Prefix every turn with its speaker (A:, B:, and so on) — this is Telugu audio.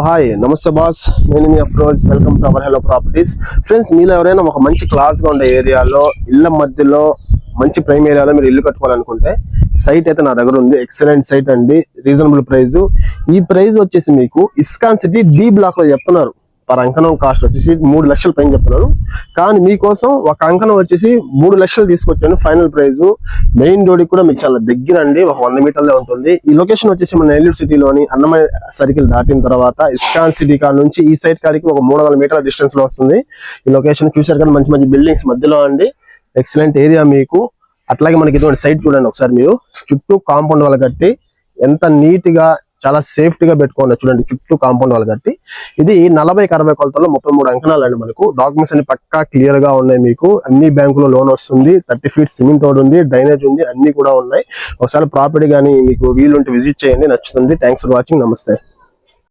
A: హాయ్ నమస్తే బాస్, నేను మీ Afroz. Welcome to our hello properties. Friends, మీలో ఎవరైనా ఒక మంచి క్లాస్ గా ఉండే ఏరియాలో, ఇళ్ల మధ్యలో, మంచి ప్రైమ్ ఏరియాలో మీరు ఇల్లు కట్టుకోవాలనుకుంటే సైట్ అయితే నా దగ్గర ఉంది. ఎక్సలెంట్ సైట్ అండి, రీజనబుల్ ప్రైస్. ఈ ప్రైస్ వచ్చేసి మీకు ఇస్కాన్ సిటీ డి బ్లాక్ లో చెప్తున్నారు. పర్ అంకణం కాస్ట్ వచ్చేసి 3 లక్షల పైన చెప్తున్నారు. కానీ మీకోసం ఒక అంకణం వచ్చేసి 3 లక్షలు తీసుకొచ్చాను ఫైనల్ ప్రైస్. మెయిన్ రోడ్ కూడా మీకు చాలా దగ్గర అండి, ఒక 100 మీటర్లే ఉంటుంది. ఈ లొకేషన్ వచ్చేసి మన నెల్లూరు సిటీలోని అన్నమయ్య సర్కిల్ దాటిన తర్వాత ఇస్కాన్ సిటీ కాడ నుంచి ఈ సైడ్ కాడికి ఒక 300 మీటర్ల డిస్టెన్స్ లో వస్తుంది. ఈ లొకేషన్ చూసారు కదా, మంచి మంచి బిల్డింగ్స్ మధ్యలో అండి. ఎక్సలెంట్ ఏరియా మీకు. అట్లాగే మనకి ఇటువంటి సైట్ చూడండి ఒకసారి మీరు. చుట్టూ కాంపౌండ్ వాళ్ళు కట్టి ఎంత నీట్ గా, చాలా సేఫ్టీగా పెట్టుకోండి. చూడండి, చుట్టూ కాంపౌండ్ వాళ్ళు కట్టి. ఇది 40-60 కొలతల్లో 33 అంకణాలు అండి. మనకు డాక్యుమెంట్స్ అన్ని పక్కా క్లియర్ గా ఉన్నాయి. మీకు అన్ని బ్యాంకులో లోన్ వస్తుంది. 30 ఫీట్ సిమెంట్ రోడ్ ఉంది, డ్రైనేజ్ ఉంది, అన్ని కూడా ఉన్నాయి. ఒకసారి ప్రాపర్టీ కానీ మీకు వీలుంటే విజిట్ చేయండి, నచ్చుతుంది. Thanks for watching. నమస్తే.